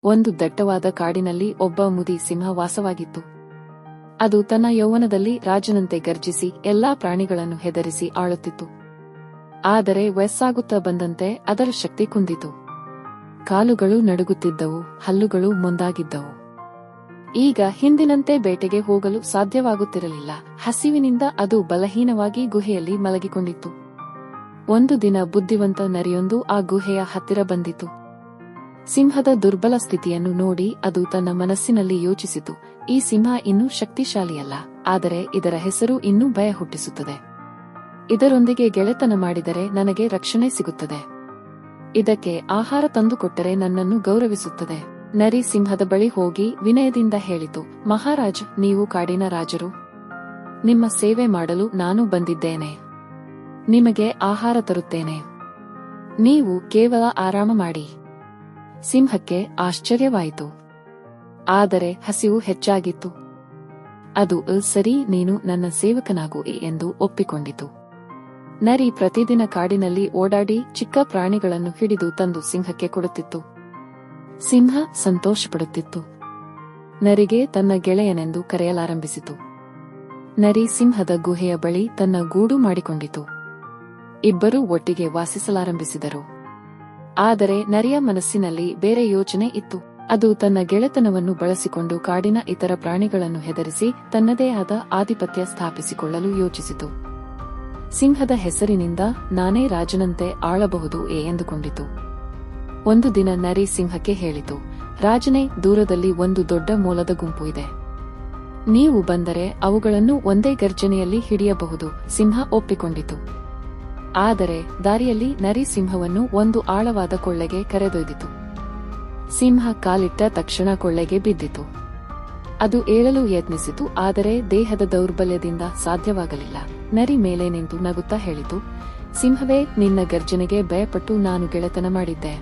ಒಂದು ದಟ್ಟವಾದ ಕಾಡಿನಲ್ಲಿ ಒಬ್ಬ ಮುದಿ ಸಿಂಹ ವಾಸವಾಗಿತ್ತು. ಅದು ತನ್ನ ಯೌವನದಲ್ಲಿ ರಾಜನಂತೆ ಗರ್ಜಿಸಿ ಎಲ್ಲಾ ಪ್ರಾಣಿಗಳನ್ನು ಹೆದರಿಸಿ ಆಳುತ್ತಿತ್ತು. ಆದರೆ ವಯಸ್ಸಾಗುತ್ತಾ ಬಂದಂತೆ ಅದರ ಶಕ್ತಿ ಕುಂದಿತು. ಕಾಲುಗಳು ನಡುಗುತ್ತಿದ್ದವು, ಹಲ್ಲುಗಳು ಮೊಂದಾಗಿದ್ದವು. ಈಗ ಹಿಂದಿನಂತೆ ಬೇಟೆಗೆ ಹೋಗಲು ಸಾಧ್ಯವಾಗುತ್ತಿರಲಿಲ್ಲ. ಹಸಿವಿನಿಂದ ಅದು ಬಲಹೀನವಾಗಿ ಗುಹೆಯಲ್ಲಿ ಮಲಗಿಕೊಂಡಿತ್ತು. ಒಂದು ದಿನ ಬುದ್ಧಿವಂತ ನರಿಯೊಂದು ಆ ಗುಹೆಯ ಹತ್ತಿರ ಬಂದಿತು. ಸಿಂಹದ ದುರ್ಬಲ ಸ್ಥಿತಿಯನ್ನು ನೋಡಿ ಅದು ತನ್ನ ಮನಸ್ಸಿನಲ್ಲಿ ಯೋಚಿಸಿತು, ಈ ಸಿಂಹ ಇನ್ನೂ ಶಕ್ತಿಶಾಲಿಯಲ್ಲ, ಆದರೆ ಇದರ ಹೆಸರು ಇನ್ನೂ ಭಯ ಹುಟ್ಟಿಸುತ್ತದೆ. ಇದರೊಂದಿಗೆ ಗೆಳೆತನ ಮಾಡಿದರೆ ನನಗೆ ರಕ್ಷಣೆ ಸಿಗುತ್ತದೆ. ಇದಕ್ಕೆ ಆಹಾರ ತಂದುಕೊಟ್ಟರೆ ನನ್ನನ್ನು ಗೌರವಿಸುತ್ತದೆ. ನರಿ ಸಿಂಹದ ಬಳಿ ಹೋಗಿ ವಿನಯದಿಂದ ಹೇಳಿತು, ಮಹಾರಾಜ್, ನೀವು ಕಾಡಿನ ರಾಜರು. ನಿಮ್ಮ ಸೇವೆ ಮಾಡಲು ನಾನು ಬಂದಿದ್ದೇನೆ. ನಿಮಗೆ ಆಹಾರ ತರುತ್ತೇನೆ. ನೀವು ಕೇವಲ ಆರಾಮ ಮಾಡಿ. ಸಿಂಹಕ್ಕೆ ಆಶ್ಚರ್ಯವಾಯಿತು. ಆದರೆ ಹಸಿವು ಹೆಚ್ಚಾಗಿತ್ತು. ಅದು ಸರಿ, ನೀನು ನನ್ನ ಸೇವಕನಾಗು ಎಂದು ಒಪ್ಪಿಕೊಂಡಿತು. ನರಿ ಪ್ರತಿದಿನ ಕಾಡಿನಲ್ಲಿ ಓಡಾಡಿ ಚಿಕ್ಕ ಪ್ರಾಣಿಗಳನ್ನು ಹಿಡಿದು ತಂದು ಸಿಂಹಕ್ಕೆ ಕೊಡುತ್ತಿತ್ತು. ಸಿಂಹ ಸಂತೋಷಪಡುತ್ತಿತ್ತು. ನರಿಗೆ ತನ್ನ ಗೆಳೆಯನೆಂದು ಕರೆಯಲಾರಂಭಿಸಿತು. ನರಿ ಸಿಂಹದ ಗುಹೆಯ ಬಳಿ ತನ್ನ ಗೂಡು ಮಾಡಿಕೊಂಡಿತು. ಇಬ್ಬರೂ ಒಟ್ಟಿಗೆ ವಾಸಿಸಲಾರಂಭಿಸಿದರು. ಆದರೆ ನರಿಯ ಮನಸ್ಸಿನಲ್ಲಿ ಬೇರೆ ಯೋಚನೆ ಇತ್ತು. ಅದು ತನ್ನ ಗೆಳೆತನವನ್ನು ಬಳಸಿಕೊಂಡು ಕಾಡಿನ ಇತರ ಪ್ರಾಣಿಗಳನ್ನು ಹೆದರಿಸಿ ತನ್ನದೇ ಆದ ಆಧಿಪತ್ಯ ಸ್ಥಾಪಿಸಿಕೊಳ್ಳಲು ಯೋಚಿಸಿತು. ಸಿಂಹದ ಹೆಸರಿನಿಂದ ನಾನೇ ರಾಜನಂತೆ ಆಳಬಹುದು ಎಂದುಕೊಂಡಿತು. ಒಂದು ದಿನ ನರಿ ಸಿಂಹಕ್ಕೆ ಹೇಳಿತು, ರಾಜನೇ, ದೂರದಲ್ಲಿ ಒಂದು ದೊಡ್ಡ ಮೊಲದ ಗುಂಪು ಇದೆ. ನೀವು ಬಂದರೆ ಅವುಗಳನ್ನು ಒಂದೇ ಗರ್ಜನೆಯಲ್ಲಿ ಹಿಡಿಯಬಹುದು. ಸಿಂಹ ಒಪ್ಪಿಕೊಂಡಿತು. ಆದರೆ ದಾರಿಯಲ್ಲಿ ನರಿ ಸಿಂಹವನ್ನು ಒಂದು ಆಳವಾದ ಕೊಳ್ಳೆಗೆ ಕರೆದೊಯ್ದಿತು. ಸಿಂಹ ಕಾಲಿಟ್ಟ ತಕ್ಷಣ ಕೊಳ್ಳೆಗೆ ಬಿದ್ದಿತು. ಅದು ಏಳಲು ಯತ್ನಿಸಿತು, ಆದರೆ ದೇಹದ ದೌರ್ಬಲ್ಯದಿಂದ ಸಾಧ್ಯವಾಗಲಿಲ್ಲ. ನರಿ ಮೇಲೆ ನಿಂತು ನಗುತ್ತಾ ಹೇಳಿತು, ಸಿಂಹವೇ, ನಿನ್ನ ಗರ್ಜನೆಗೆ ಭಯಪಟ್ಟು ನಾನು ಗೆಳೆತನ ಮಾಡಿದ್ದೆ.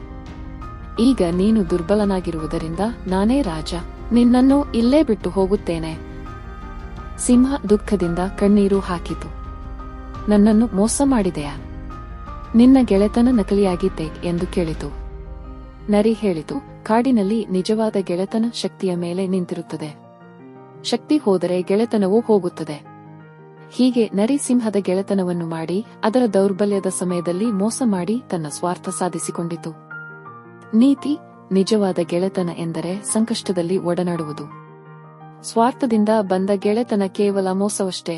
ಈಗ ನೀನು ದುರ್ಬಲನಾಗಿರುವುದರಿಂದ ನಾನೇ ರಾಜ. ನಿನ್ನನ್ನು ಇಲ್ಲೇ ಬಿಟ್ಟು ಹೋಗುತ್ತೇನೆ. ಸಿಂಹ ದುಃಖದಿಂದ ಕಣ್ಣೀರು ಹಾಕಿತು. ನನ್ನನ್ನು ಮೋಸ ಮಾಡಿದೆಯಾ? ನಿನ್ನ ಗೆಳೆತನ ನಕಲಿಯಾಗಿದ್ದೆ ಎಂದು ಕೇಳಿತು. ನರಿ ಹೇಳಿತು, ಕಾಡಿನಲ್ಲಿ ನಿಜವಾದ ಗೆಳೆತನ ಶಕ್ತಿಯ ಮೇಲೆ ನಿಂತಿರುತ್ತದೆ. ಶಕ್ತಿ ಹೋದರೆ ಗೆಳೆತನವೂ ಹೋಗುತ್ತದೆ. ಹೀಗೆ ನರಿ ಸಿಂಹದ ಗೆಳೆತನವನ್ನು ಮಾಡಿ ಅದರ ದೌರ್ಬಲ್ಯದ ಸಮಯದಲ್ಲಿ ಮೋಸ ಮಾಡಿ ತನ್ನ ಸ್ವಾರ್ಥ ಸಾಧಿಸಿಕೊಂಡಿತು. ನೀತಿ: ನಿಜವಾದ ಗೆಳೆತನ ಎಂದರೆ ಸಂಕಷ್ಟದಲ್ಲಿ ಒಡನಾಡುವುದು. ಸ್ವಾರ್ಥದಿಂದ ಬಂದ ಗೆಳೆತನ ಕೇವಲ ಮೋಸವಷ್ಟೇ.